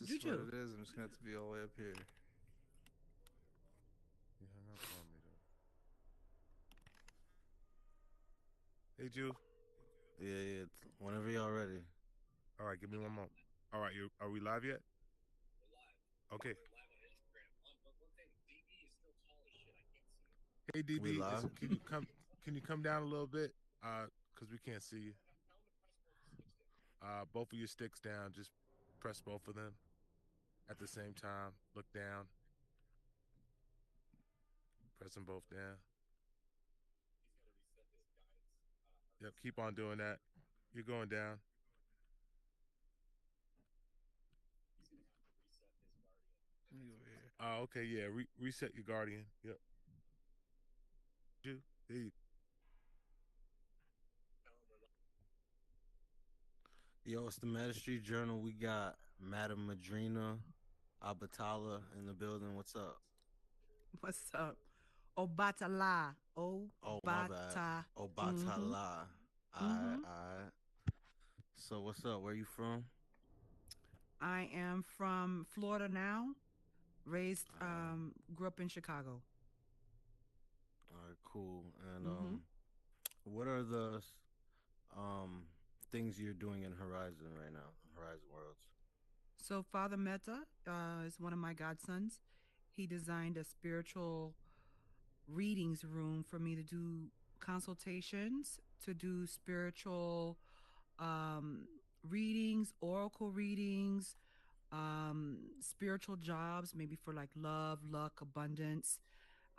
this is what Juju. it is. I'm just gonna have to be all the way up here. You hung up on me though. Hey, Jew. Yeah, yeah. Whenever y'all ready. All right, give me one moment. All right, are we live yet? Okay. Hey, We DB, live. can you come? Can you come down a little bit? Because we can't see you. Both of your sticks down. Just press both of them at the same time. Look down. Press them both down. Yep. Keep on doing that. You're going down. Let me go here. Okay. Yeah. Reset your guardian. Yep. Jew. There you. Yo, it's the Ministry Journal. We got Madam Madrina Abatala in the building. What's up? What's up? Obatala. Oh, my bad. Obata. Mm-hmm. Obatala. Mm-hmm. Alright. So what's up? Where you from? I am from Florida now. Raised, Alright. grew up in Chicago. Alright, cool. And Mm-hmm. what are the um things you're doing in Horizon right now? Horizon Worlds. So Father Meta is one of my godsons. He designed a spiritual readings room for me to do consultations, to do spiritual um, readings, oracle readings, spiritual jobs, maybe for like love, luck, abundance,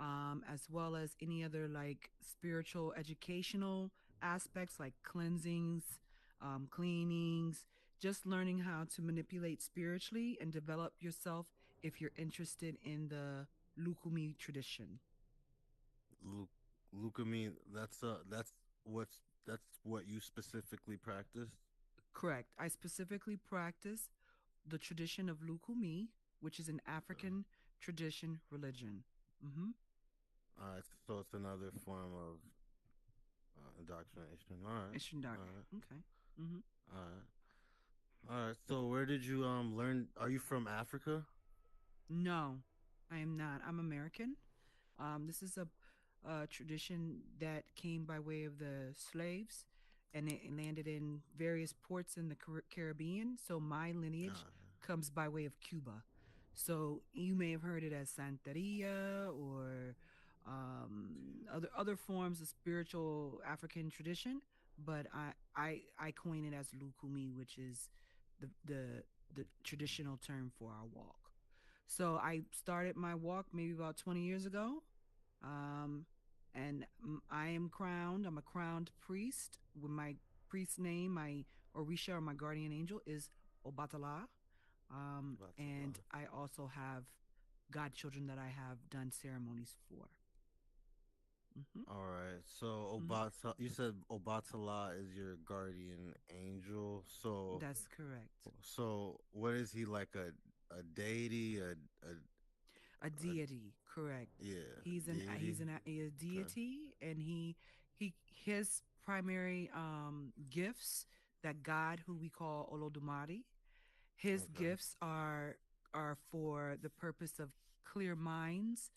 as well as any other like spiritual educational aspects like cleansings, cleanings, just learning how to manipulate spiritually and develop yourself if you're interested in the Lukumi tradition. Look, look at me. That's what you specifically practice. Correct. I specifically practice the tradition of Lukumi, which is an Okay. African tradition religion. Mm-hmm. All right. So it's another form of indoctrination. All right. Ishindar. All right. Okay. Mm-hmm. All right. All right. So where did you learn? Are you from Africa? No, I am not. I'm American. This is a tradition that came by way of the slaves, and it landed in various ports in the Caribbean. So my lineage Uh, comes by way of Cuba. So you may have heard it as Santeria or other forms of spiritual African tradition, but I coin it as Lukumi, which is the traditional term for our walk. So I started my walk maybe about 20 years ago. Um, and I am crowned. I'm a crowned priest with my priest name. My Orisha or my guardian angel is Obatala. And Batala. I also have godchildren that I have done ceremonies for. Hmm. All right. So Hmm. Obata, you said Obatala is your guardian angel. So That's correct. what is he like a deity A a deity, correct. yeah He's deity? a Okay. deity, and his primary gifts, that God who we call Olodumare, his Okay. gifts are for the purpose of clear minds,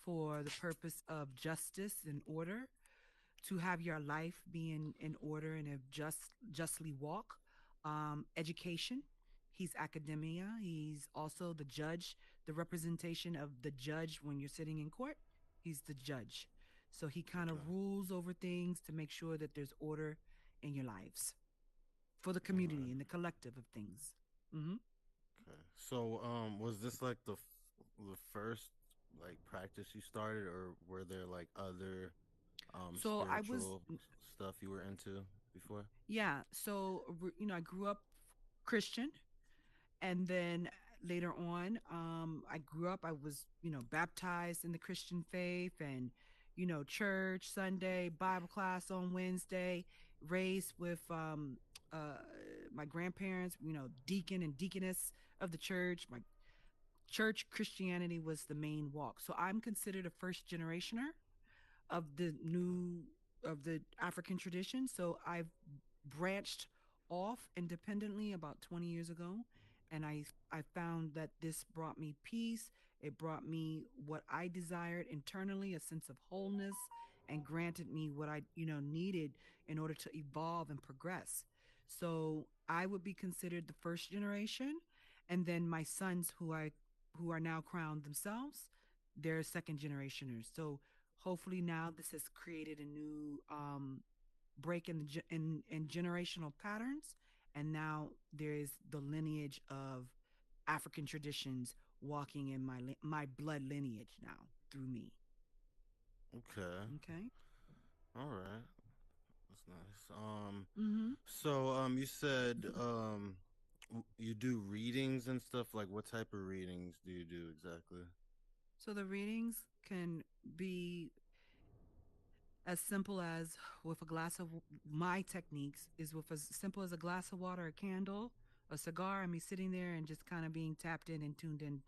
for the purpose of justice and order, to have your life be in order and a justly walk. Education. He's academia. He's also the judge, the representation of the judge when you're sitting in court. He's the judge. So he kind of Okay. rules over things to make sure that there's order in your lives for the All right. community and the collective of things. Hmm. Okay. So was this like the first like practice you started, or were there like other So I was, spiritual stuff you were into before? yeah. So, I grew up Christian. And then later on, I grew up, I was, baptized in the Christian faith, and, church Sunday, Bible class on Wednesday, raised with uh, my grandparents, deacon and deaconess of the church. My church Christianity was the main walk. So I'm considered a first generationer of the Okay. new, of the African tradition. So I've branched off independently about 20 years ago. and I found that this brought me peace. It brought me what I desired internally, a sense of wholeness, and granted me what I needed in order to evolve and progress. So I would be considered the first generation, and then my sons, who are now crowned themselves, they're second generationers. So hopefully now this has created a new break in in generational patterns, and now there is the lineage of African traditions walking in my blood lineage now through me. Okay. Okay. All right. That's nice. Mm-hmm. So you said you do readings and stuff. Like, what type of readings do you do exactly? So the readings can be as simple as with a glass of my techniques is with as simple as a glass of water, a candle, a cigar, and me sitting there and just kind of being tapped in and tuned in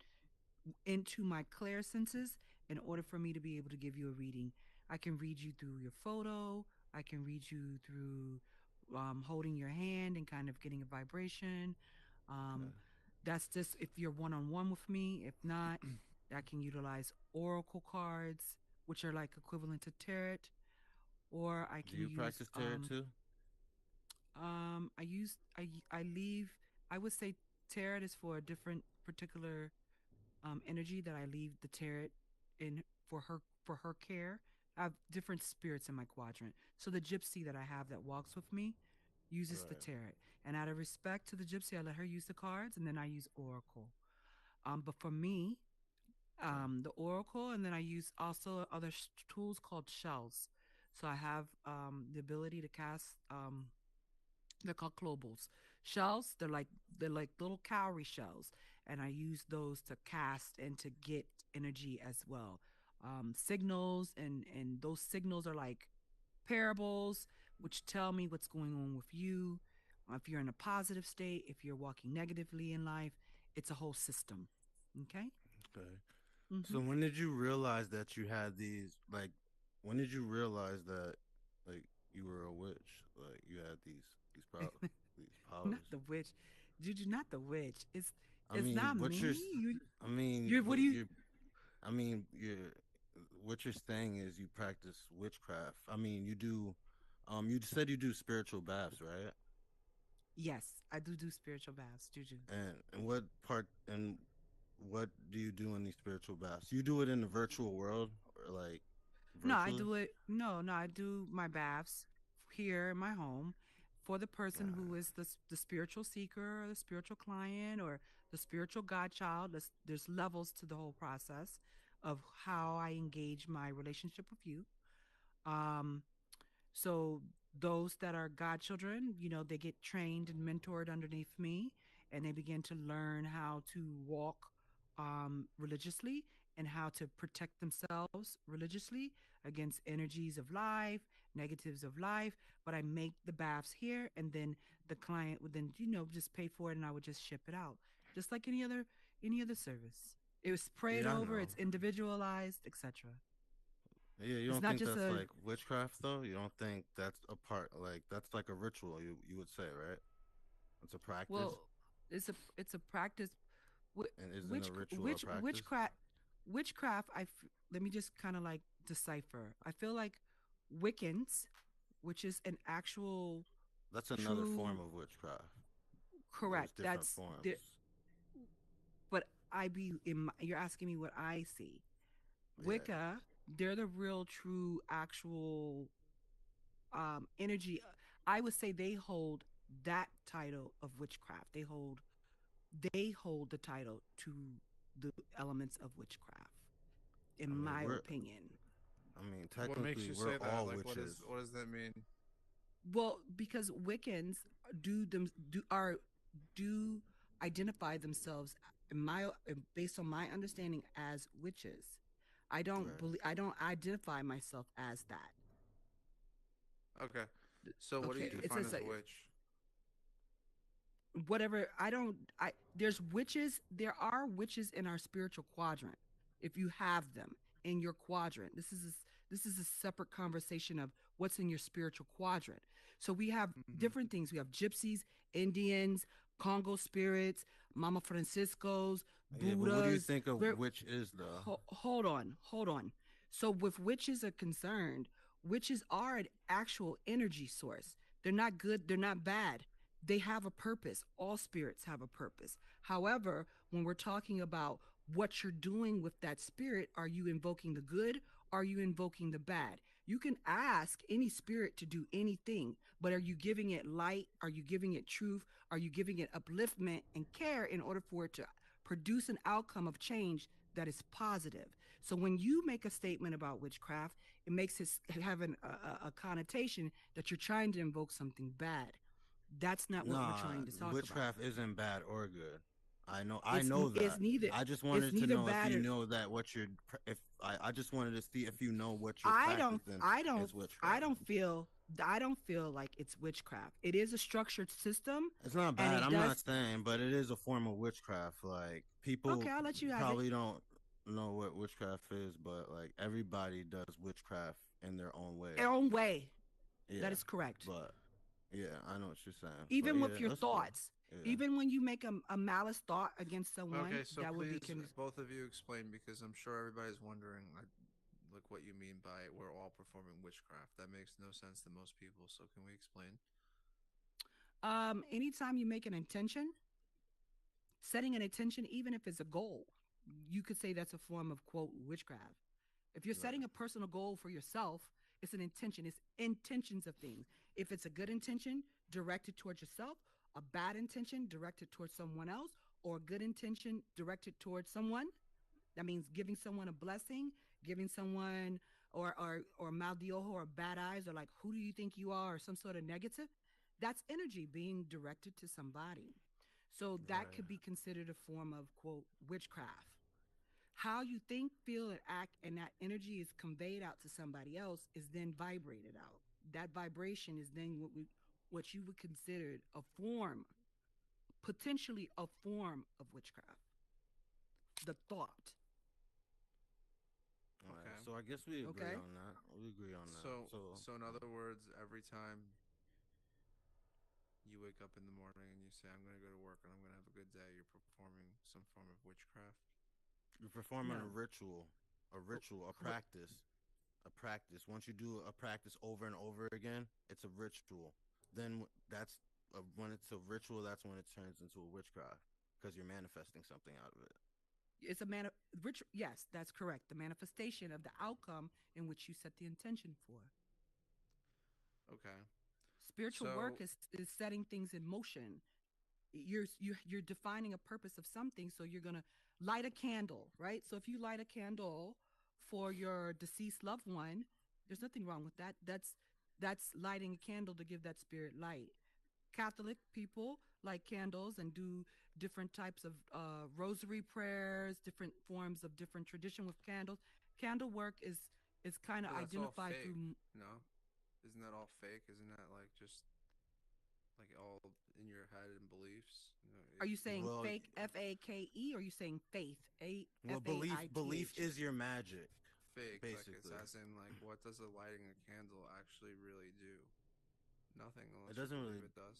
into my clear senses in order for me to be able to give you a reading. I can read you through your photo. I can read you through holding your hand and kind of getting a vibration. Okay. Um, that's just if you're one on one with me. If not, I can utilize oracle cards, which are like equivalent to tarot, or I Do can you use practice tarot too? I use I leave I would say tarot is for a different particular energy that I leave the tarot in for her care. I have different spirits in my quadrant. So the gypsy that I have that walks with me uses the Right. tarot. And out of respect to the gypsy, I let her use the cards and then I use oracle. But for me, Okay. the oracle, and then I use also other tools called shells. So I have the ability to cast they're called globals. Shells, they're like little cowrie shells, and I use those to cast and to get energy as well. Signals and those signals are like parables, which tell me what's going on with you. If you're in a positive state, if you're walking negatively in life, it's a whole system. Okay. Okay. Mm-hmm. So when did you realize that you had these like when did you realize that like you were a witch? Like you had these Not powers? the witch, Juju. Not the witch. I It's mean, not me. I mean, You're. What what do you? you're I mean, what you're saying is you practice witchcraft. I mean, you said you do spiritual baths, right? Yes, I do spiritual baths, Juju. And what do you do in these spiritual baths? You do it in the virtual world or like No, I virtually? do it. No, I do my baths here in my home for the person who is the spiritual seeker or the spiritual client or the spiritual godchild. There's levels to the whole process of how I engage my relationship with you. Um, So those that are godchildren, they get trained and mentored underneath me, and they begin to learn how to walk religiously and how to protect themselves religiously against energies of life, negatives of life. But I make the baths here, and then the client would then, just pay for it, and I would just ship it out, just like any other service. It was prayed Yeah, I over. know. It's individualized, etc. Yeah, you It's don't not think just that's a like witchcraft though? You don't think that's a part like that's like a ritual you would say, right? It's a practice well. It's a practice. and isn't a ritual a practice? Witchcraft let me just kind of like decipher. I feel like Wiccans, which is an actual That's another form true of witchcraft. There's correct. different That's the forms. but you're asking me what I see. Yeah. Wicca, they're the real true actual energy. I would say they hold that title of witchcraft. They hold the title to the elements of witchcraft, in I mean, my opinion. What makes technically you we're say that? all Like, witches. what does that mean? Well, because Wiccans do identify themselves in my based on my understanding as witches. Right. I don't identify myself as that. Okay. So what do you Okay, Do it define says as that a witch? whatever I don't I there's witches there are witches in our spiritual quadrant if you have them in your quadrant. This is a separate conversation of what's in your spiritual quadrant. So we have Hmm. different things. We have gypsies, Indians, Congo spirits, Mama Francisco's, Yeah, but what do you Buddhas. think of witch is though? Hold on, hold on. So with witches are concerned, witches are an actual energy source. They're not good, they're not bad. They have a purpose. All spirits have a purpose. However, when we're talking about what you're doing with that spirit, are you invoking the good? Are you invoking the bad? You can ask any spirit to do anything, but are you giving it light? Are you giving it truth? Are you giving it upliftment and care in order for it to produce an outcome of change that is positive? So when you make a statement about witchcraft, it makes it have a connotation that you're trying to invoke something bad. That's not what we're Nah, trying to talk about. witchcraft isn't bad or good. I It's know it's that. neither I just it's wanted to neither know if bad you or know that what you're if I just wanted to see if you know what you're I don't practicing I don't is I witchcraft. don't feel I don't feel like it's witchcraft. It is a structured system It's not and bad. it I'm does. not saying, but it is a form of witchcraft. Like Okay, people I'll let you have it. probably don't know what witchcraft is, but like everybody does witchcraft in their own way. Their own way. That Yeah, is correct. but yeah, I know what you're saying. But Even yeah, with your that's cool. thoughts, Yeah. even when you make a malice thought against someone, Okay, so that would be please, both of you explain because I'm sure everybody's wondering, like, what you mean by we're all performing witchcraft. That makes no sense to most people. So can we explain? anytime you make an intention, setting an intention, even if it's a goal, you could say that's a form of quote witchcraft. If you're Right. setting a personal goal for yourself, it's an intention. It's intentions of things. If it's a good intention directed towards yourself, a bad intention directed towards someone else, or a good intention directed towards someone, that means giving someone a blessing, giving someone or mal de ojo or bad eyes or like who do you think you are or some sort of negative. That's energy being directed to somebody. So that Right. could be considered a form of quote witchcraft. How you think, feel, and act, and that energy is conveyed out to somebody else is then vibrated out. That vibration is then what you would consider a form, potentially a form of witchcraft. The thought. All right. Okay. So I guess we agree Okay. on that. We agree on that. So, So so in other words, every time you wake up in the morning and you say, "I'm going to go to work and I'm going to have a good day," you're performing some form of witchcraft. you're performing No. a ritual, a Correct. practice, a practice. Once you do a practice over and over again, it's a ritual. Then when it's a ritual, that's when it turns into a witchcraft because you're manifesting something out of it. It's a ritual. Yes, that's correct. The manifestation of the outcome in which you set the intention for. Okay. Spiritual work So, is setting things in motion. You're defining a purpose of something, so you're gonna light a candle, right? So if you light a candle for your deceased loved one, there's nothing wrong with that. That's lighting a candle to give that spirit light. Catholic people light candles and do different types of rosary prayers, different forms of different tradition with candles. Candle work is kind of but that's all identified fake. through. No, isn't that all fake? Isn't that like just like all in your head and beliefs? Are you saying Well, fake FAKE or are you saying faith well, belief FAITH? is your magic, fake. Like it's basically. as in like what does a lighting a candle actually really do? Nothing It unless you doesn't believe really. it does.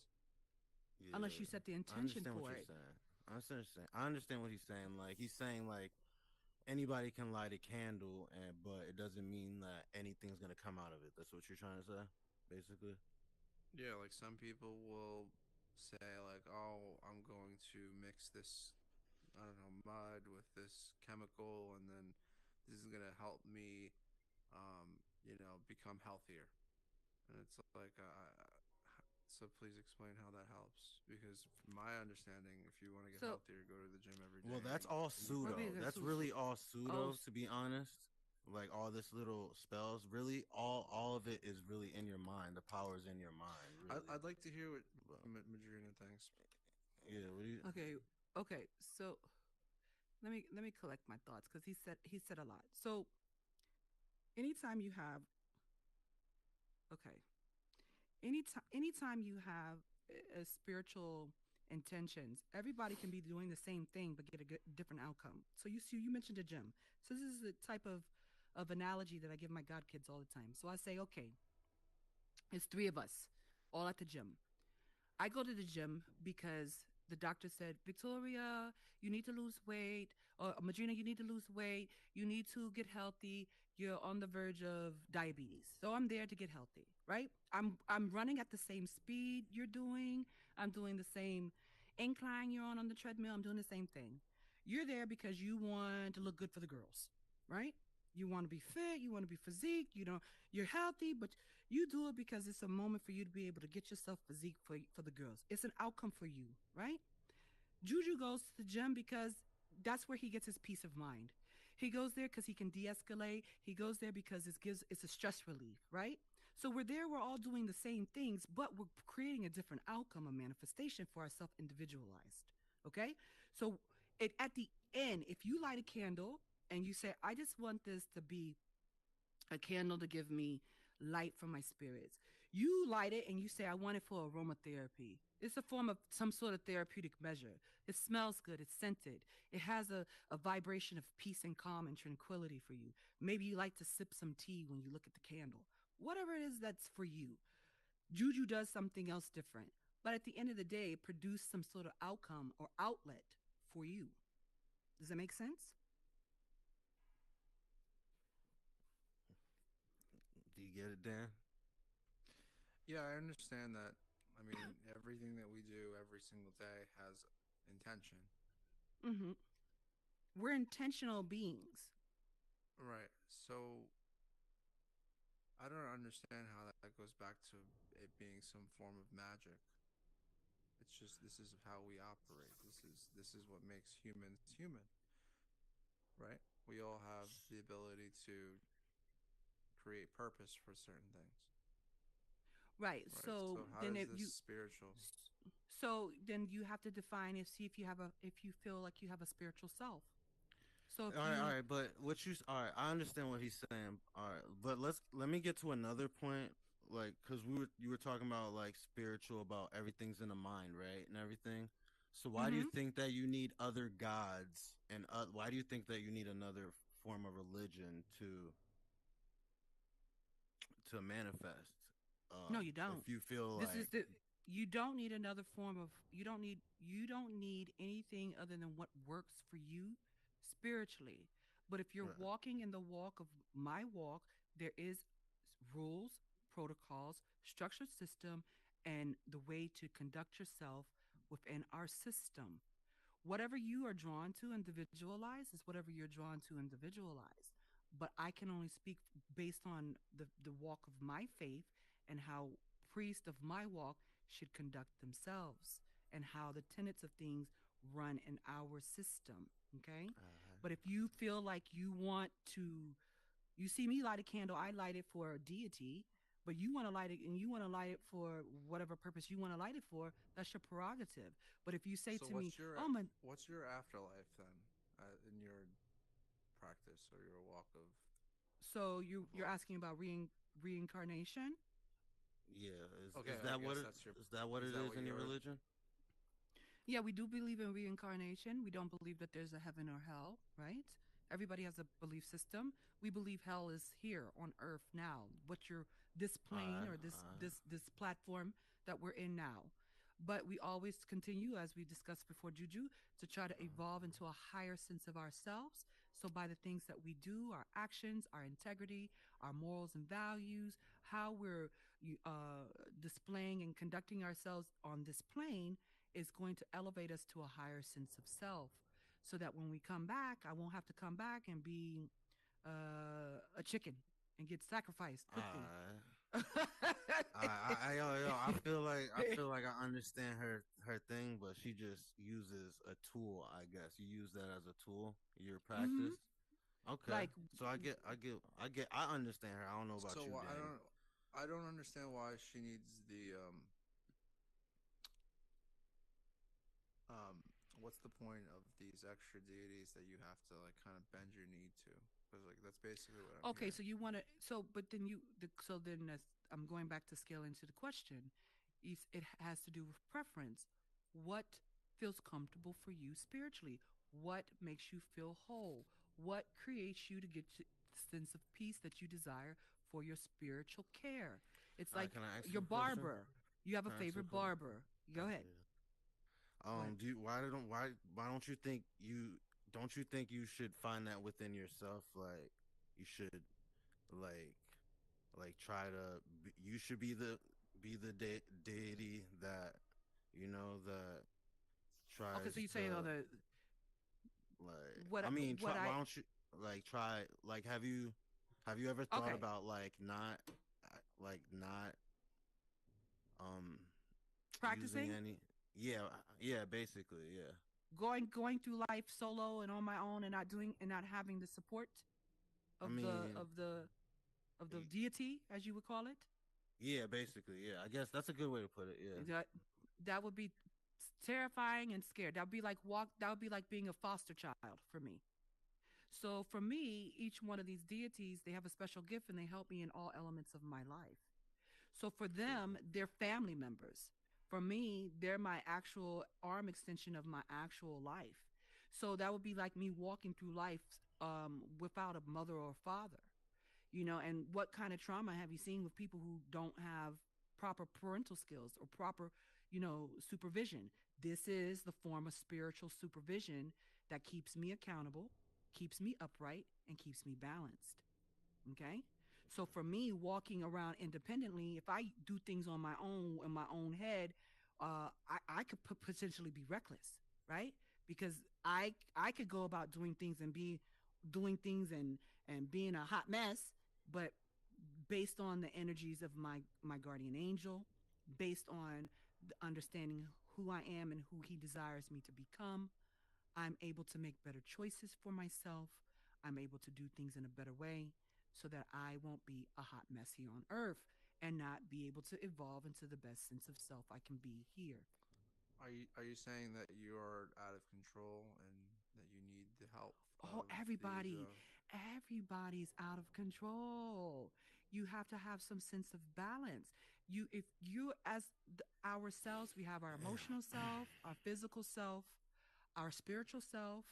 Unless Yeah, you set the I intention understand what for you're it. saying. I understand what he's saying. Like he's saying like anybody can light a candle, and but it doesn't mean that anything's gonna come out of it. That's what you're trying to say, basically. Yeah, like some people will say like, "Oh, I'm going to mix this, I don't know, mud with this chemical, and then this is gonna help me, become healthier." And it's like, so please explain how that helps. Because from my understanding, if you want to get So healthier, go to the gym every Well, day that's all and eat what pseudo. is properly. it? That's really all Oh, pseudo, to be honest. Like all this little spells, really, all of it is really in your mind. The power is in your mind, really. I'd like to hear what But Madrina thinks. yeah, what do you? okay. Okay. So let me collect my thoughts because he said a lot. So anytime you have okay, anytime you have a spiritual intentions, everybody can be doing the same thing but get a different outcome. So you mentioned a gym. So this is the type of analogy that I give my god kids all the time. So I say, okay, it's three of us all at the gym. I go to the gym because The doctor said, Victoria, you need to lose weight, or Madrina, you need to lose weight. You need to get healthy. You're on the verge of diabetes. So I'm there to get healthy, right? I'm running at the same speed you're doing. I'm doing the same incline you're on the treadmill. I'm doing the same thing. You're there because you want to look good for the girls, right? You want to be fit, you want to be physique, you're healthy, but you do it because it's a moment for you to be able to get yourself physique for the girls. It's an outcome for you, right? Juju goes to the gym because that's where he gets his peace of mind. He goes there because he can de-escalate. He goes there because it's a stress relief, right? So we're there, we're all doing the same things, but we're creating a different outcome, a manifestation for ourselves individualized. Okay? So at the end, if you light a candle and you say, I just want this to be a candle to give me light for my spirits. You light it and you say, I want it for aromatherapy. It's a form of some sort of therapeutic measure. It smells good. It's scented. It has a vibration of peace and calm and tranquility for you. Maybe you like to sip some tea when you look at the candle. Whatever it is that's for you. Juju does something else different. But at the end of the day, it produced some sort of outcome or outlet for you. Does that make sense? Do you get it, Dan? Yeah, I understand that. I mean, everything that we do every single day has intention. Mm-hmm. We're intentional beings. Right. So I don't understand how that goes back to it being some form of magic. It's just this is how we operate. This is what makes humans human, right? We all have the ability to create purpose for certain things, Right. right? So So how then does if this you spiritual? so then you have to define if see if you feel like you have a spiritual self. So if All you right, but all right, I understand what he's saying. All right, but let me get to another point, like, cause you were talking about like spiritual, about everything's in the mind, right, and everything. So why do you mhm. think that you need other gods, and why do you think that you need another form of religion to manifest? No, you don't. If you feel This is like, the You don't need another form of you don't need anything other than what works for you spiritually. But if you're right, walking in the walk of my walk, there is rules, protocols, structured system, and the way to conduct yourself within our system. Whatever you are drawn to individualize is whatever you're drawn to individualize. But I can only speak based on the walk of my faith and how priests of my walk should conduct themselves and how the tenets of things run in our system. Okay. But if you feel like you see me light a candle, I light it for a deity, but you want to light it and you want to light it for whatever purpose you want to light it for, that's your prerogative. But if you say So to me, oh my, what's your afterlife then, in your practice or your walk so of you're life? asking about reincarnation? yeah, Okay, is I that what guess it that's your. is that what Is it that is what in your your? religion? Yeah, we do believe in reincarnation. We don't believe that there's a heaven or hell, right? Everybody has a belief system. We believe hell is here on earth now. What you're this All plane right, or this platform that we're in now. But we always continue, as we discussed before, Juju, to try to evolve into a higher sense of ourselves. So by the things that we do, our actions, our integrity, our morals and values, how we're uh, displaying and conducting ourselves on this plane is going to elevate us to a higher sense of self so that when we come back, I won't have to come back and be a chicken and get sacrificed all quickly. right. I feel like I understand her thing, but she just uses a tool. I guess you use that as a tool. Your hmm practice. Okay, Like, so I understand her. I don't know about So you, Danny. I don't understand why she needs the what's the point of these extra deities that you have to like kind of bend your knee to? Because like that's basically what I'm okay, hearing. so you want to, so, but then so then I'm going back to scale into the question. It has to do with preference. What feels comfortable for you spiritually? What makes you feel whole? What creates you to get the sense of peace that you desire for your spiritual care? It's All right, like can I ask you your a question? barber. You have a Can I ask you a favorite question? barber. Go ahead. What? Why don't you think you should find that within yourself? Like you should like try to you should be the deity that that Okay, tries so you to saying on the like what I mean try what why I don't you like try like have you ever thought okay about not um using practicing any yeah yeah basically yeah going through life solo and on my own and not doing and not having the support I of the mean of the of the y- deity as you would call it. yeah basically yeah I guess that's a good way to put it yeah That that would be terrifying and scared. That would be like walk. That would be like being a foster child for me. So for me, each one of these deities, they have a special gift and they help me in all elements of my life. So for true them, they're family members. For me, they're my actual arm extension of my actual life. So that would be like me walking through life without a mother or father. And what kind of trauma have you seen with people who don't have proper parental skills or proper, supervision? This is the form of spiritual supervision that keeps me accountable, keeps me upright, and keeps me balanced. Okay. So for me, walking around independently, if I do things on my own in my own head, I could potentially be reckless, right? Because I could go about doing things and be doing things and being a hot mess, but based on the energies of my guardian angel, based on the understanding who I am and who he desires me to become, I'm able to make better choices for myself. I'm able to do things in a better way so that I won't be a hot mess here on earth and not be able to evolve into the best sense of self I can be here. Are you saying that you are out of control and that you need the help Oh, of these everybody's out of control. You have to have some sense of balance. If you, as ourselves, we have our emotional self, our physical self, our spiritual self,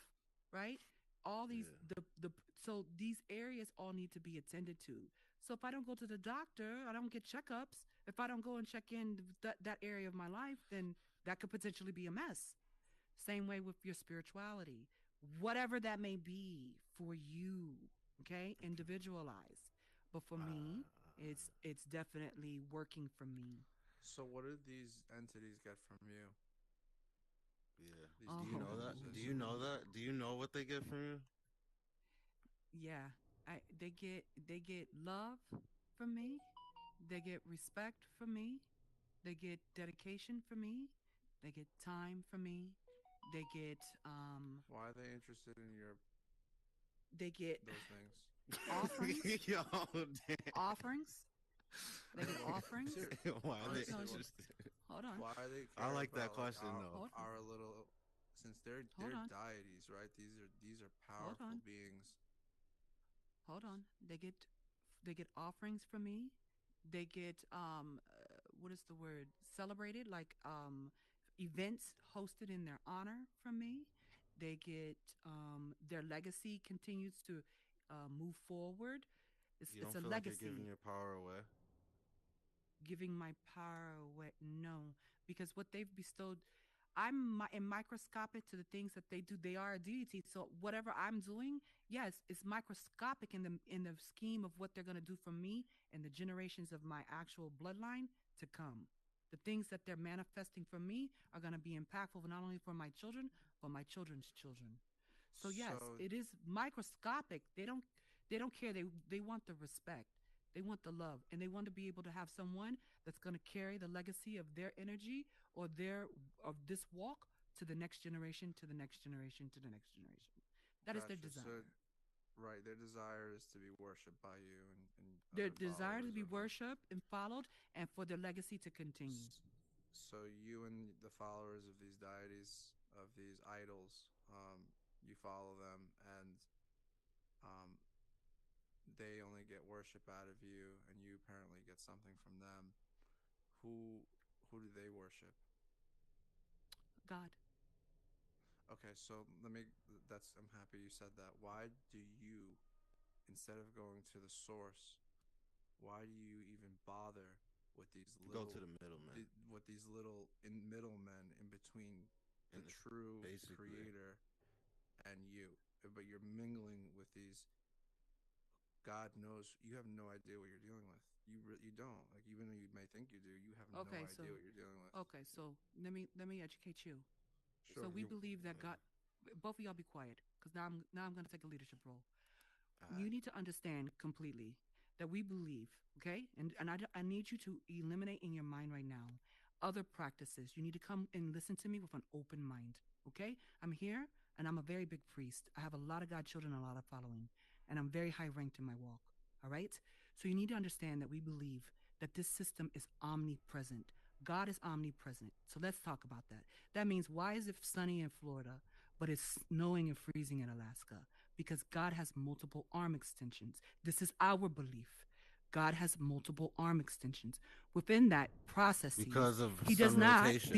right? All these yeah the so these areas all need to be attended to. So if I don't go to the doctor, I don't get checkups. If I don't go and check in that area of my life, then that could potentially be a mess. Same way with your spirituality, whatever that may be for you, okay? Individualized. But for me, it's definitely working for me. So what did these entities get from you? yeah These Oh, do you know demons, that this do you know what they get from you yeah. They get love from me. They get respect from me. They get dedication from me. They get time from me. They get why are they interested in your they get those things? offerings. Yo, damn. Offerings. They get No, offerings. Why are they honestly, No, interested? hold on. why they I care like that about like question though. Hold our little, since hold they're on. deities, right? These are Hold powerful on. beings. Hold on. They get offerings from me. They get what is the word? Celebrated like events hosted in their honor from me. They get their legacy continues to move forward. It's You it's don't a feel like you're giving legacy. your power away? Giving my power away, no, because what they've bestowed, I'm microscopic to the things that they do. They are a deity, so whatever I'm doing, yes, it's microscopic in the scheme of what they're going to do for me and the generations of my actual bloodline to come. The things that they're manifesting for me are going to be impactful not only for my children but my children's children. So yes, So it is microscopic. They don't care. They want the respect. They want the love, and they want to be able to have someone that's going to carry the legacy of their energy or their of this walk to the next generation, to the next generation, to the next generation. That is their gotcha. So desire. right, their desire is to be worshipped by you and Their other desire to followers be of them. worshipped and followed, and for their legacy to continue. S- So you and the followers of these deities, of these idols, you follow them, and um, they only get worship out of you, and you apparently get something from them. Who who do they worship? God, Okay, so let me. That's. I'm happy you said that. Why do you, instead of going to the source, why do you even bother with these Go to little, the middleman. with these little in middlemen in between true basically. creator and you, but you're mingling with these. God knows you have no idea what you're dealing with. You don't, like, even though you may think you do, you have no Okay, so idea what you're dealing with. okay, so let me educate you. Sure. So we You, believe that God. Both of y'all be quiet, because now I'm going to take a leadership role. You Alright. need to understand completely that we believe, okay? And I need you to eliminate in your mind right now other practices. You need to come and listen to me with an open mind, okay? I'm here and I'm a very big priest. I have a lot of God children, a lot of following, and I'm very high ranked in my walk, all right? So you need to understand that we believe that this system is omnipresent. God is omnipresent. So let's talk about that. That means, why is it sunny in Florida, but it's snowing and freezing in Alaska? Because God has multiple arm extensions. This is our belief. God has multiple arm extensions. Within that processes, Because of he does sun not, rotation.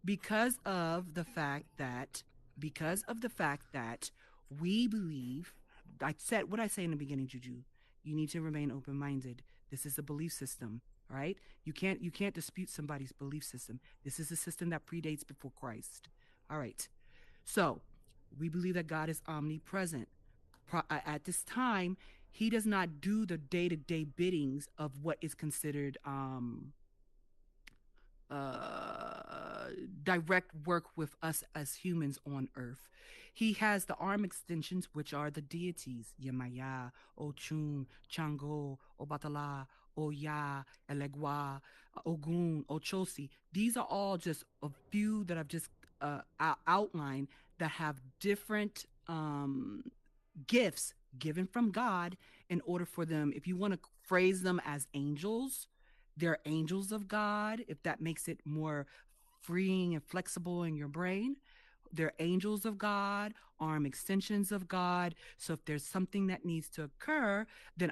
because of the fact that we believe. I said what I say in the beginning, Juju. You need to remain open minded. This is a belief system. All right. You can't dispute somebody's belief system. This is a system that predates before Christ. All right. So we believe that God is omnipresent. At this time, he does not do the day-to-day biddings of what is considered direct work with us as humans on earth. He has the arm extensions, which are the deities: Yemaya, Ochun, Chango, Obatala, Oya, Elegua, Ogun, Ochosi. These are all just a few that I've just outlined, that have different gifts given from God, in order for them, if you want to phrase them as angels, they're angels of God, if that makes it more freeing and flexible in your brain. They're angels of God, arm extensions of God. So if there's something that needs to occur, then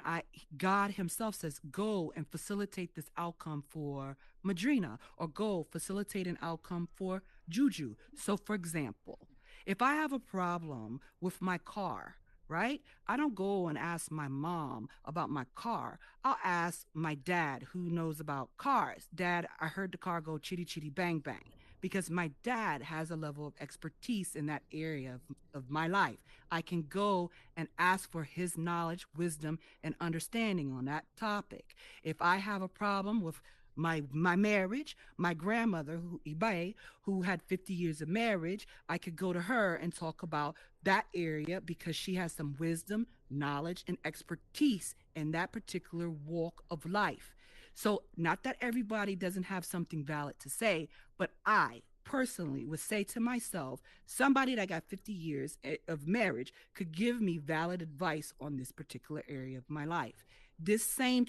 God himself says, go and facilitate this outcome for Madrina, or go facilitate an outcome for Juju. So for example, if I have a problem with my car, right? I don't go and ask my mom about my car. I'll ask my dad, who knows about cars. Dad, I heard the car go chitty chitty bang bang, because my dad has a level of expertise in that area of my life. I can go and ask for his knowledge, wisdom, and understanding on that topic. If I have a problem with my marriage, my grandmother, who Ibai, who had 50 years of marriage, I could go to her and talk about that area, because she has some wisdom, knowledge, and expertise in that particular walk of life. So, not that everybody doesn't have something valid to say, but I personally would say to myself, somebody that got 50 years of marriage could give me valid advice on this particular area of my life. This same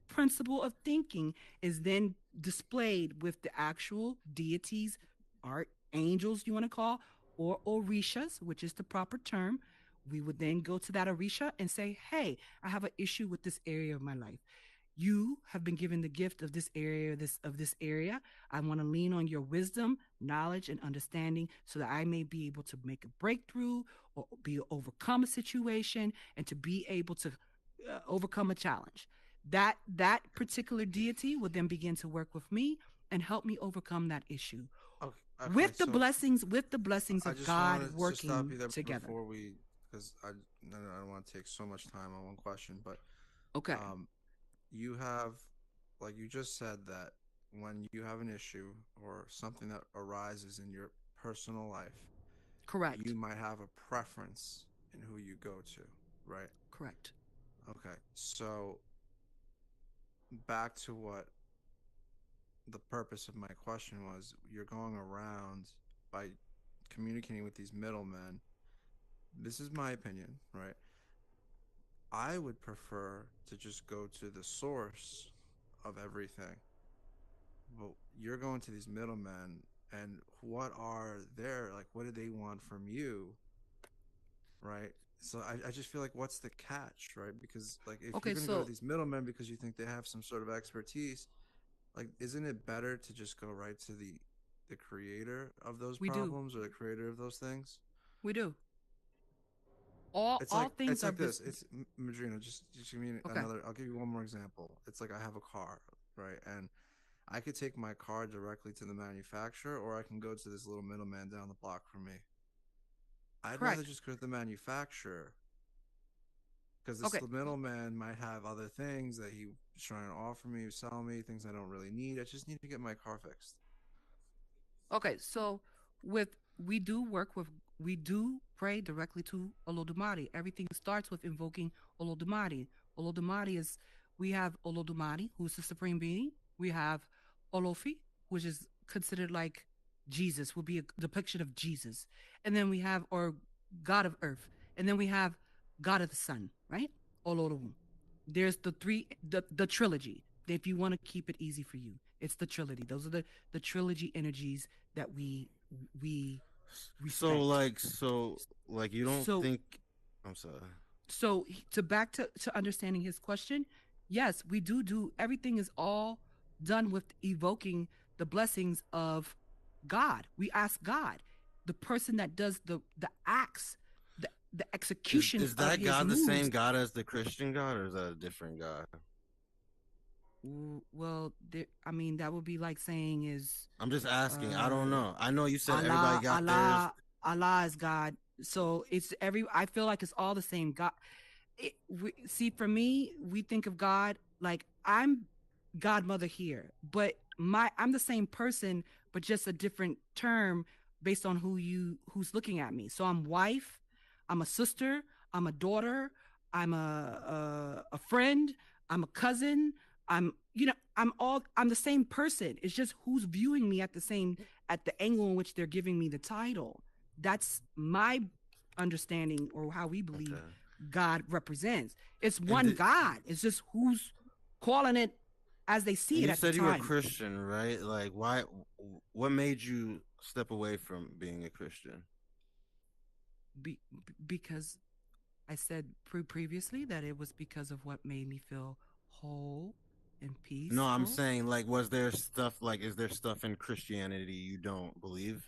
principle of thinking is then displayed with the actual deities, art angels, you want to call, or orishas, which is the proper term. We would then go to that orisha and say, hey, I have an issue with this area of my life. You have been given the gift of this area, this area. I want to lean on your wisdom, knowledge, and understanding, so that I may be able to make a breakthrough, or be overcome a situation, and to be able to overcome a challenge. That particular deity will then begin to work with me and help me overcome that issue, Okay. Okay. with the So blessings I of just God wanted to stop working you there together. before we, because I don't want to take so much time on one question, but Okay, um, you have, like you just said, that when you have an issue or something that arises in your personal life, you correct, might have a preference in who you go to, right? correct. Okay. So back to what the purpose of my question was, you're going around by communicating with these middlemen. This is my opinion, right? I would prefer to just go to the source of everything. But you're going to these middlemen, and what are their, like, what do they want from you, right? So I just feel like, what's the catch, right? Because, like, if you're Okay, gonna go to so these middlemen because you think they have some sort of expertise, like, isn't it better to just go right to the creator of those we do, problems, or the creator of those things? we do. All things It's are like this. It's Madrina. Just give me okay. another. I'll give you one more example. It's like, I have a car, right? And I could take my car directly to the manufacturer, or I can go to this little middleman down the block from me. I'd rather Correct. just go to the manufacturer because this Okay. middleman might have other things that he's trying to offer me, sell me, things I don't really need. I just need to get my car fixed. Okay. So with we do work with we do pray directly to Olodumare. Everything starts with invoking Olodumare. Olodumare is we have Olodumare, who's the supreme being. We have Olofi, which is considered like Jesus, will be a depiction of Jesus. And then we have or God of Earth. And then we have God of the Sun, right? Olorum. There's the trilogy. If you want to keep it easy for you, it's the trilogy. Those are the trilogy energies that we So respect. like, so like, you don't So think? I'm sorry. so to back to understanding his question, yes, we do everything is all done with evoking the blessings of God. We ask God, the person that does the acts, the execution Is of that his God the same moves. God as the Christian God, or is that a different God? Well, I mean, that would be like saying is I'm just asking. I don't uh know. I know you said everybody Allah, got theirs. Allah is God. So it's every. I feel like it's all the same God. See, for me, we think of God like I'm godmother here, but I'm the same person, but just a different term based on who's looking at me. So I'm wife, I'm a sister, I'm a daughter, I'm a friend, I'm a cousin. I'm the same person. It's just who's viewing me at the angle in which they're giving me the title. That's my understanding or how we believe Okay. God represents. It's And one God. It's just who's calling it as they see and it you at the said you were a time. Christian, right? Like, why? What made you step away from being a Christian? Because I said previously that it was because of what made me feel whole and No, I'm peaceful. saying, like, was there stuff like, is there stuff in Christianity you don't believe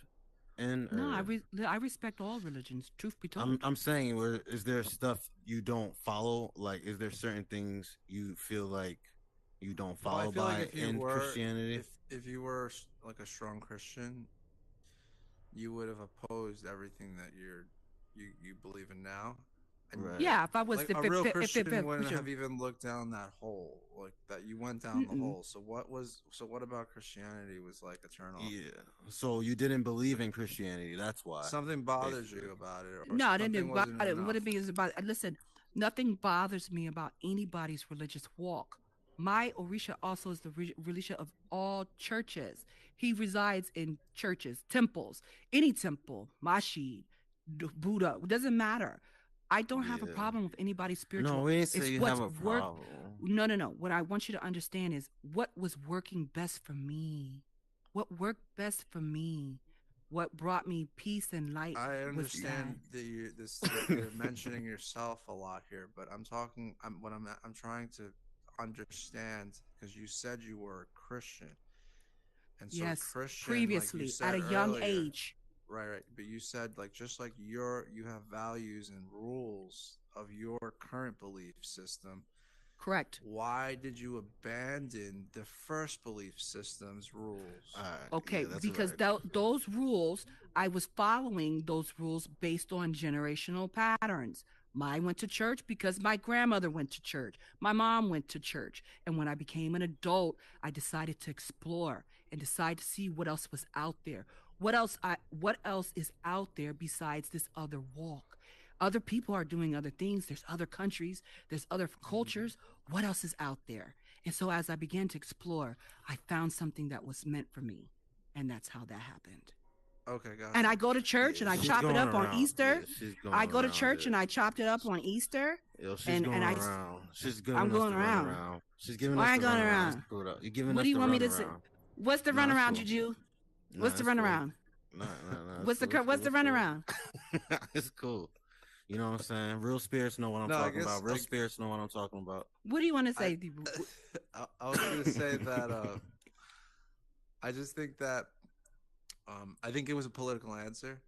in, No, or? I respect all religions. Truth be I'm told, I'm saying, is there stuff you don't follow? Like, is there certain things you feel like you don't Well, I follow feel like by in Christianity? if you were like a strong Christian, you would have opposed everything that you believe in now, and Right. yeah. If I was like a real if it Christian wouldn't sure. have even looked down that hole, like that you went down the Mm-mm. hole. So what about Christianity was like a turn off? Yeah. So you didn't believe in Christianity. That's why, Something bothers basically. you about it, or No, I didn't something about wasn't it. What enough. it means about listen, nothing bothers me about anybody's religious walk. My Orisha also is the Orisha of all churches. He resides in churches, temples, any temple, Mashi, Buddha, it doesn't matter. I don't have a Yeah. problem with anybody's No, spiritual. we didn't say It's you have what's a work. problem. No, no, no. What I want you to understand is what was working best for me. What worked best for me. What brought me peace and light I was that. understand that you're mentioning yourself a lot here, but I'm talking. I'm trying to understand because you said you were a Christian, and so Yes, Christian, like you previously at said a young earlier, age. right? But you said like just like you have values and rules of your current belief system. Correct. Why did you abandon the first belief system's rules? All right. Yeah, Okay, that's a because very good question. those rules, I was following those rules based on generational patterns. I went to church because my grandmother went to church. My mom went to church. And when I became an adult, I decided to explore and decide to see what else was out there. What else is out there besides this other walk? Other people are doing other things. There's other countries, there's other cultures. What else is out there? And so as I began to explore, I found something that was meant for me. And that's how that happened. Okay, And gotcha. I go to church Yeah, and I she's chop it going up on around. Yeah, Easter. she's going I go to around church it. and I chopped it up on Easter. Yo, she's And going I around. She's I'm giving us going the around. runaround. She's giving us Why I the going runaround. It's around? cool though. You're giving What us do you the want me to say? runaround. What's the No, it's runaround, cool. Juju? No, What's the it's cool. runaround? No, it's What's the cool. It's what's cool. the It's cool. runaround? It's cool. You know what I'm saying? Real spirits know what I'm No, I talking guess about. Real spirits know what I'm talking about. What do you want to I say? I was gonna say that I just think that I think it was a political answer,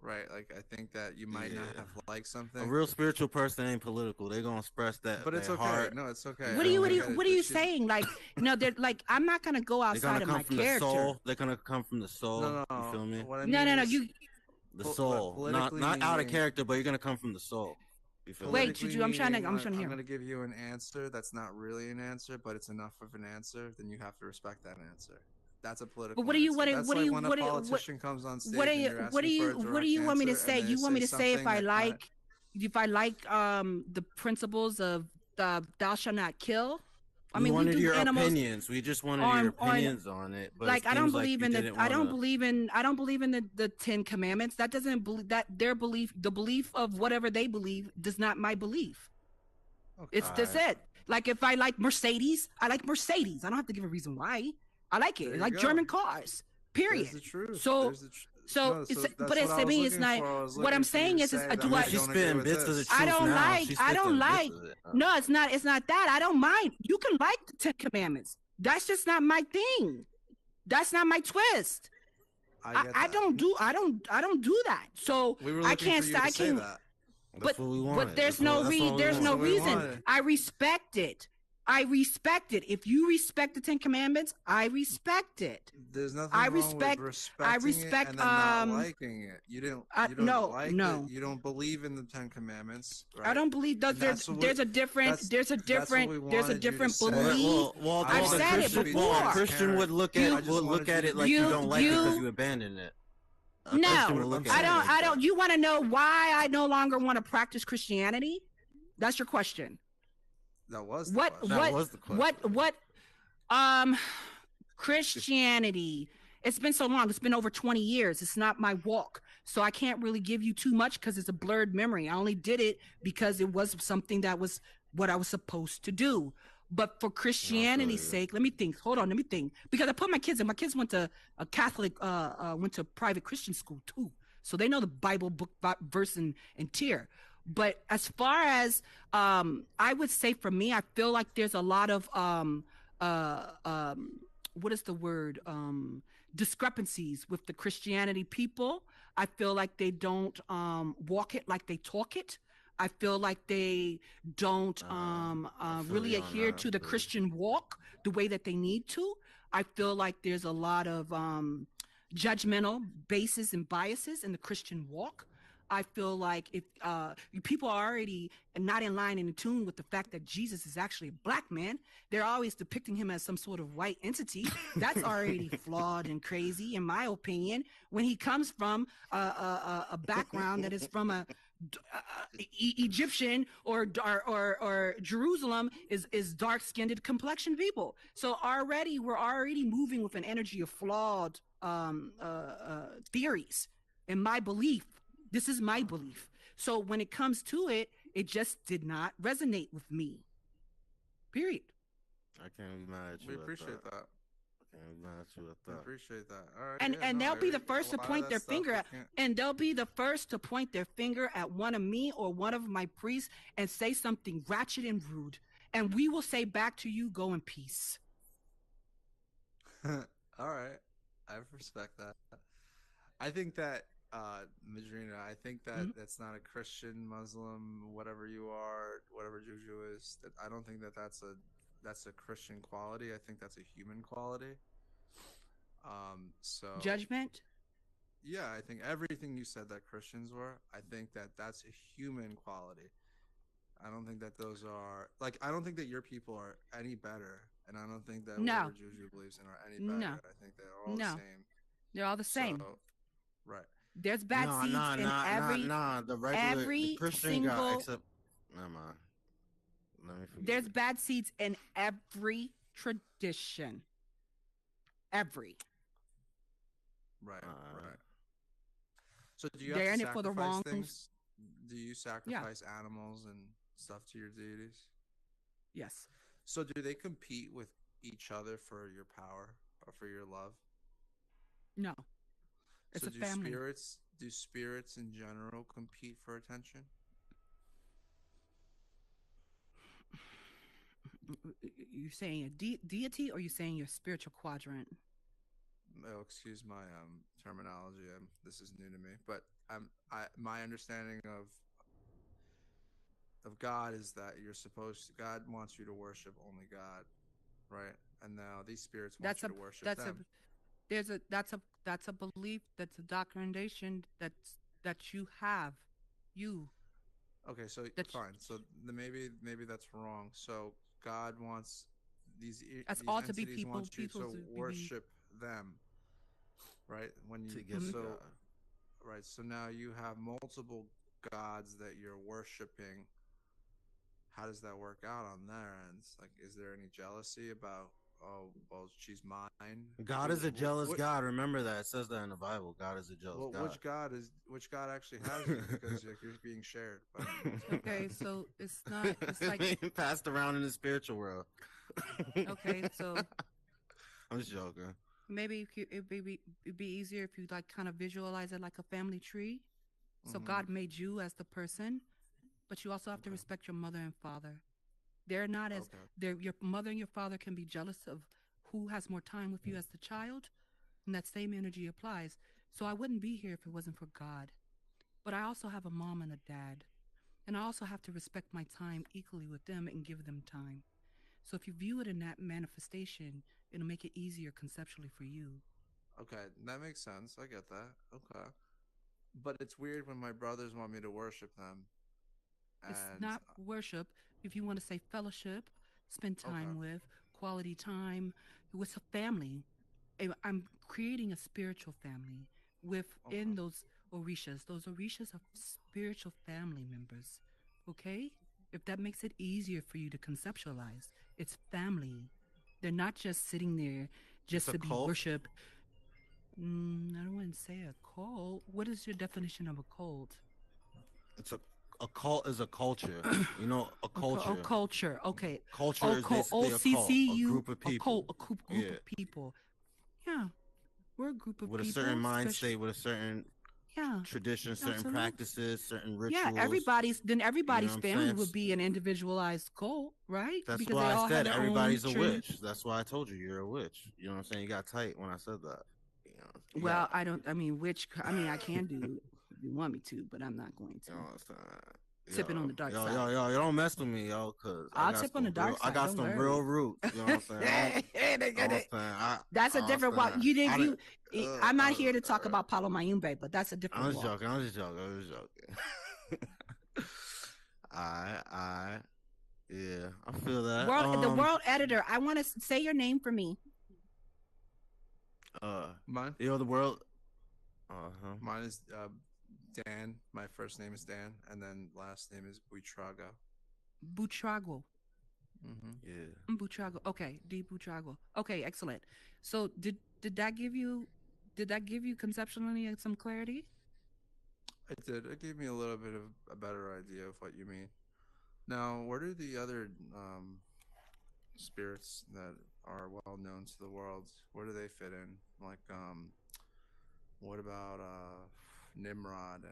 right? Like I think that you might not Yeah. have liked something, A real spiritual person ain't political. They gonna express that. but it's their okay. Heart. No, it's okay. What I are you don't what are you get it, what are but you she's- saying? Like, they're like, I'm not gonna go They're outside gonna of come my from character. the soul. They're gonna come from the soul. No, no, You feel me? What I No, mean no, no. is, You The but soul, not politically out of meaning- character, but you're gonna come from the soul. You feel Wait, me? politically Juju, I'm trying to meaning, hear. I'm gonna give you an answer that's not really an answer, but it's enough of an answer. Then you have to respect that answer. That's a political. But what do you answer. what do That's what do like you when a what do you politician comes on stage what do and you you're what do asking you for a what do you direct want me to answer, say? and they You want me to say if something I that like the principles of thou shall not kill? I We mean, we wanted do your animals. opinions. We just wanted on- your opinions on it. But Like, it I don't seems like believe you in the didn't I don't wanna- believe in the Ten Commandments. That doesn't believe that their belief, the belief of whatever they believe, does not my belief. It's that's Okay. it. Like, if I like Mercedes, I like Mercedes. I don't have to give a reason why. I like it. There I you like go. German cars. Period. There's the truth. So- There's the So, no, it's, that's but what it's I to was me, it's looking not. for. I was What I'm looking for you saying to is say that do I I? don't She's agree spitting with bits of the this. truth I don't now. like- She's I don't spitting bits like- of it. No, it's not. It's not that. I don't mind. You can like the Ten Commandments. That's just not my thing. That's not my twist. I get that. don't do that. So We were I looking can't for you say I to say can. that. That's what we wanted. But there's That's what- no that's all we there's no wanted. we reason. wanted. I respect it. I respect it. If you respect the Ten Commandments, I respect it. There's nothing I wrong respect- with respecting respect, it and then not liking it. You don't no, like no. it. You don't believe in the Ten Commandments, right? I don't believe And that's what there's a different that's- there's a that's what different we there's a wanted you to different say. belief. Well, I I've wanted said you it to be before. A Christian would look You- at I just wanted it you to like be- you don't like it because you- you abandoned it. A No, Christian would look at I it don't. like I that. don't. You want to know why I no longer want to practice Christianity? That's your question. That was the What? question. That What? was the question. What? Christianity. It's been so long. It's been over 20 years. It's not my walk. So I can't really give you too much because it's a blurred memory. I only did it because it was something that was what I was supposed to do. But for Christianity's you. sake, let me think. Hold on, let me think. Because I put my kids in. My kids went to a Catholic, went to private Christian school too. So they know the Bible book verse and tier. But as far as I would say for me, I feel like there's a lot of what is the word? Discrepancies with the Christianity people. I feel like they don't walk it like they talk it. I feel like they don't I feel really you on adhere that, to the too. Christian walk the way that they need to. I feel like there's a lot of judgmental bases and biases in the Christian walk. I feel like if people are already not in line and in tune with the fact that Jesus is actually a black man, they're always depicting him as some sort of white entity. That's already flawed and crazy, in my opinion. When he comes from a background that is from a Egyptian or Jerusalem is dark-skinned complexioned people. So we're already moving with an energy of flawed theories. In my belief, this is my belief. So when it comes to it, it just did not resonate with me. Period. I can't be mad at you. We at appreciate that. I can't be mad at you at We that. appreciate that. All right. And yeah, no, they'll be the a first to lot of point that their stuff finger we at, can't- and they'll be the first to point their finger at one of me or one of my priests and say something ratchet and rude. And we will say back to you, go in peace. All right. I respect that. I think that Madrina, I think that Mhm. that's not a Christian, Muslim, whatever you are, whatever Juju is. That I don't think that that's a Christian quality. I think that's a human quality. So Judgment? yeah, I think everything you said that Christians were, I think that that's a human quality. I don't think that those are like I don't think that your people are any better, and I don't think that No. whatever Juju believes in are any better. No. I think they're all No. the same. They're all the same. So, right. There's bad seeds in every. The regular every the Christian single- guy, except. Never mind. Let me forget. There's it. bad seeds in every tradition. Every. Right. Alright. Right. So do you They're have in to it for the sacrifice wrongs. things? Do you sacrifice animals and stuff to your deities? Yes. So do they compete with each other for your power or for your love? No. It's So a family. do spirits in general compete for attention? You saying a deity or you saying your spiritual quadrant? Oh, excuse my terminology. This is new to me, but my understanding of God is that God wants you to worship only God, right? And now these spirits want That's you a to worship that's a them. there's a that's a belief, that's a doctrination that you have, you Okay, so that fine. So maybe that's wrong. So God wants that's these all to be entities want you people to to be. worship them, right? When you To get to so God. right, so now you have multiple gods that you're worshiping. How does that work out on their ends? Like, is there any jealousy about, oh, well, she's mine? God is a jealous God. Remember that. It says that in the Bible. God is a jealous Well, God. which God actually has you? Because like, you're being shared by multiple Okay, gods. so it's not. It's like Being passed around in the spiritual world. okay, so I'm just joking. maybe it'd be easier if you like kind of visualize it like a family tree. So Hmm. God made you as the person, but you also have to Okay. respect your mother and father. They're not as Okay. they're your mother and your father can be jealous of who has more time with you as the child, and that same energy applies. So I wouldn't be here if it wasn't for God. But I also have a mom and a dad, and I also have to respect my time equally with them and give them time. So if you view it in that manifestation, it'll make it easier conceptually for you. Okay, that makes sense. I get that. Okay. But it's weird when my brothers want me to worship them. It's And not worship. If you want to say fellowship, spend okay. time with, quality time with a family. I'm creating a spiritual family Okay. within those orishas. Those orishas are spiritual family members. Okay? If that makes it easier for you to conceptualize, it's family. They're not just sitting there It's just a to be cult. worshiped. I don't want to say a cult. What is your definition of a cult? It's a cult is a culture. You know, a Oh, culture. culture. Okay. Culture Oh, is basically a cult, a OCCU, group of a people. cult, group Yeah, of people. Yeah, we're a group of with a certain people, mind special. state, with a certain Yeah, tradition, certain absolutely. practices, certain Yeah, rituals. You know what everybody's I'm family saying? would be an individualized cult, right? That's Because they why I all have said their own everybody's a witch. That's why I told you you're a witch. You know what I'm saying? You got tight when I said that. You know, you got. Well, I don't. I mean, I can do if you want me to, but I'm not going You to. know what I'm saying? Tipping on the dark side. You don't mess with me, yo, cause I'll tip on the dark I side. got Don't some real worry. roots. You know what I'm saying? You know what I'm saying? That's a I was different walk. saying, You did I you. didn't, I'm not here to talk about Palo Mayumbe, but that's a I different was walk. joking. I was just joking. I was joking. I, yeah, I feel that. The world editor. I want to say your name for me. Mine? The world. Uh-huh. Mine is Dan. My first name is Dan, and then last name is Buitrago. Butrago. Mm-hmm. Yeah. Butrago. Okay, D Butrago. Okay, excellent. So did that give you conceptually some clarity? It did. It gave me a little bit of a better idea of what you mean. Now, what are the other spirits that are well known to the world? Where do they fit in? Like, what about Nimrod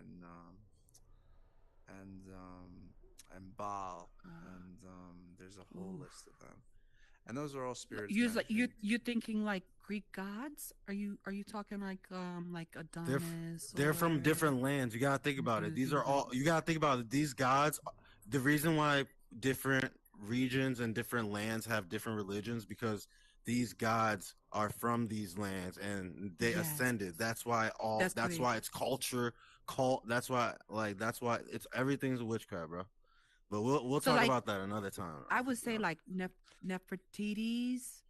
and Baal, and there's a whole Ooh. list of them, and those are all spirits You like mentioned. you're thinking like Greek gods? Are you talking like Adonis They're or from different lands. You gotta think about it. These are all. You gotta think about it. These gods. The reason why different regions and different lands have different religions because these gods are from these lands and they Yes, ascended. That's why all. that's That's great. why it's culture, cult. That's why That's why it's everything's a witchcraft, bro. But we'll So talk like about that another time. I would You say know. like Nefertiti's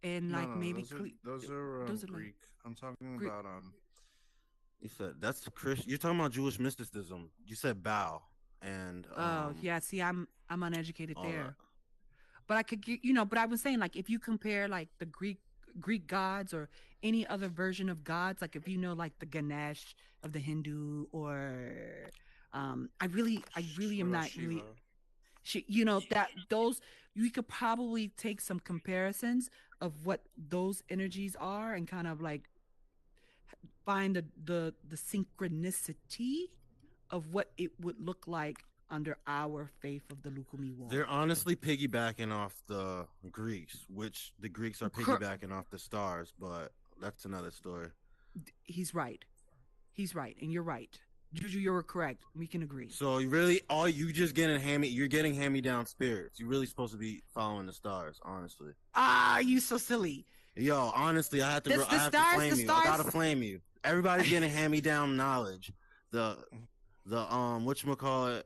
and No, like no, maybe those are those are like Greek. I'm talking Greek. about You said that's the Christian. You're talking about Jewish mysticism. You said bow and Oh yeah, see, I'm uneducated all that. there. But I could get, but I was saying like if you compare like the Greek gods or any other version of gods, like if you know like the Ganesh of the Hindu or I really what am about not Shiva? really that those you could probably take some comparisons of what those energies are and kind of like find the synchronicity of what it would look like under our faith of the Lukumi They're walk. honestly piggybacking off the Greeks, which the Greeks are Cor- piggybacking off the stars, but that's another story. He's right. He's right, and you're right. Juju, you're correct. We can agree. So you really, all you just getting you're getting hand-me-down spirits. You're really supposed to be following the stars, honestly. Ah, you so silly. Yo, honestly, I have to, The I have stars- to flame the you. I stars- gotta flame you. Everybody's getting hand-me-down knowledge. The whatchamacallit,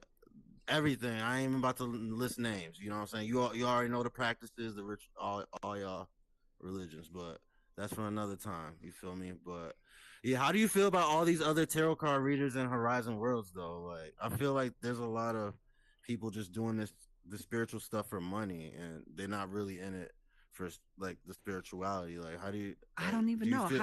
everything. I ain't even about to list names. You know what I'm saying? You already know the practices, the rich, all y'all religions, but that's for another time. You feel me? But yeah, how do you feel about all these other tarot card readers in Horizon Worlds though? Like, I feel like there's a lot of people just doing the spiritual stuff for money, and they're not really in it for like the spirituality. Like, how do you? I like, don't even do you know feel-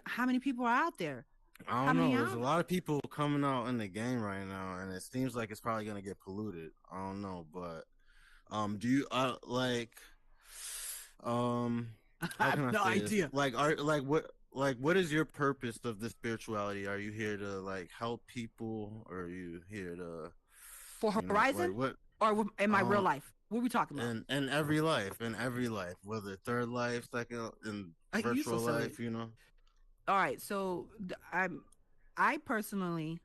how many people are out there. I how don't many know. There's a out? lot of people coming out in the game right now, and it seems like it's probably gonna get polluted. I don't know, but do you like I how can have I no say this? idea. What is your purpose of this spirituality? Are you here to like help people, or are you here to For you know, Horizon like what or in my real um, life? What are we talking about? in every life, whether third life, second, in You so virtual silly. life, you know? All right, so I personally,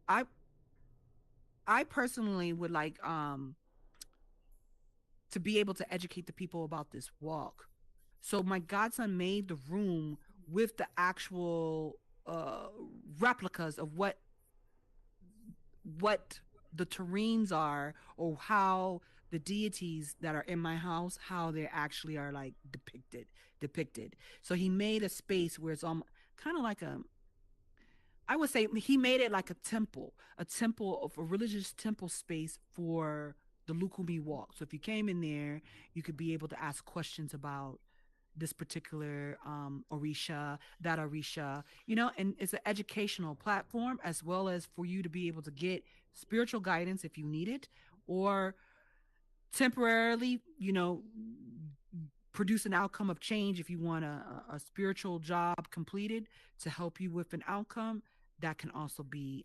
I I personally would like to be able to educate the people about this walk. So my godson made the room with the actual replicas of what the terrains are, or how the deities that are in my house, how they actually are like depicted. So he made a space where it's kind of like I would say he made it like a temple of a religious temple space for the Lukumi walk. So if you came in there, you could be able to ask questions about this particular Orisha, that Orisha, and it's an educational platform, as well as for you to be able to get spiritual guidance if you need it, or temporarily, produce an outcome of change if you want a spiritual job completed to help you with an outcome that can also be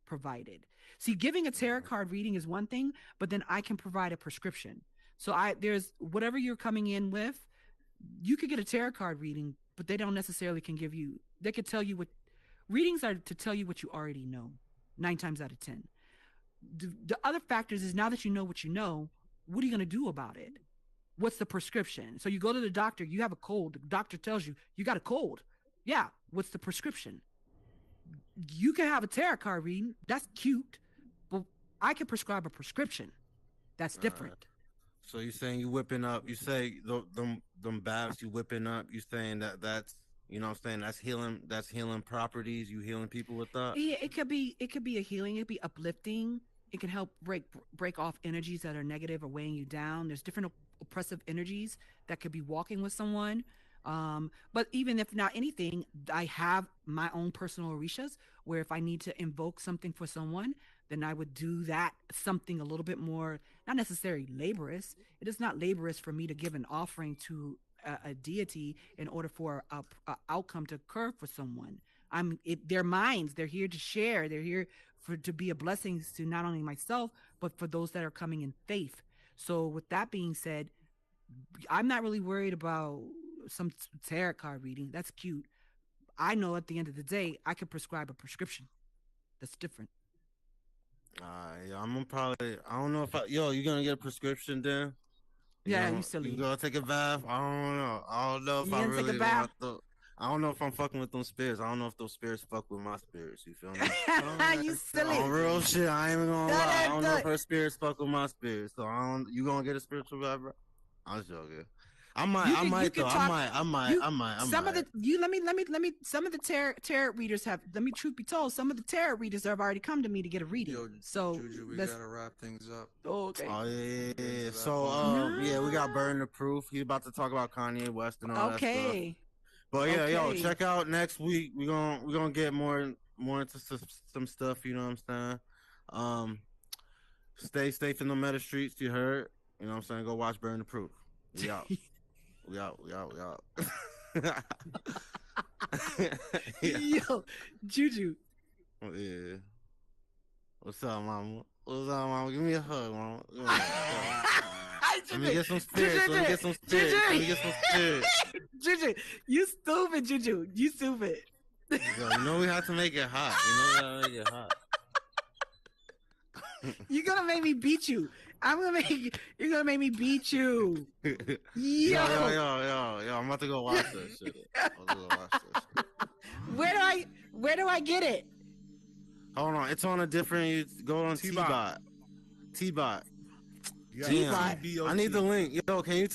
provided. See, giving a tarot card reading is one thing, but then I can provide a prescription. So there's whatever you're coming in with, you could get a tarot card reading, but they don't necessarily they could tell you readings are to tell you what you already know 9 times out of 10. The other factors is, now that you know what you know, what are you going to do about it? What's the prescription? So you go to the doctor, you have a cold. The doctor tells you got a cold. Yeah. What's the prescription? You can have a tarot card reading. That's cute. But I can prescribe a prescription. That's different. So you saying you whipping up, you say them baths you whipping up, you saying that's, you know what I'm saying, that's healing properties, you healing people with that? Yeah, it could be a healing, it could be uplifting. It can help break off energies that are negative or weighing you down. There's different oppressive energies that could be walking with someone. But even if not anything, I have my own personal orishas where if I need to invoke something for someone, then I would do that, something a little bit more, not necessarily laborious. It is not laborious for me to give an offering to a deity in order for a outcome to occur for someone. They're minds. They're here to share. They're here to be a blessing to not only myself, but for those that are coming in faith. So with that being said, I'm not really worried about some tarot card reading. That's cute. I know at the end of the day, I could prescribe a prescription. That's different. Yeah, I'm gonna probably. I don't know if you gonna get a prescription then? Yeah, you silly. You gonna take a bath? I don't know. I don't know if You I gonna take a really bath? want to. I don't know if I'm fucking with them spirits. I don't know if those spirits fuck with my spirits. You feel me? You silly. On real shit, I ain't even gonna No, lie. I no, don't no. know if her spirits fuck with my spirits. So I don't. You gonna get a spiritual vibe, bro? I'm just joking. I might. You I can- might you can though. talk- I might. Some of the some of the tarot readers have. Let me truth be told, some of the tarot readers have already come to me to get a reading. Yo, So Juju, we let's. gotta wrap things up. Oh, okay. Oh yeah. Into that So one. yeah, we got Burn the Proof. He's about to talk about Kanye West and all that stuff. Okay. But yeah, yo, Okay. check out next week. We're gonna get more into some stuff. You know what I'm saying? Stay safe in the meta streets. You heard? You know what I'm saying? Go watch Burn the Proof. We out. we out. Yeah. Yo, Juju. Yeah. What's up, mama? What's up, mama? Give me a hug, mama. Give me a hug. I Let me get some spirits. Let me get some spirits. Let me get some spirits. Juju, you stupid, Juju. You stupid. Yo, you know we have to make it hot. You know we have to make it hot. You're gonna make me beat you. You're gonna make me beat you. Yo, I'm about to go watch that shit. I'm about to go watch that shit. Where do I get it? Hold on, it's on a different. You go on T-Bot. T-Bot. You got T-Bot. TBOT. I need the link. Yo, can you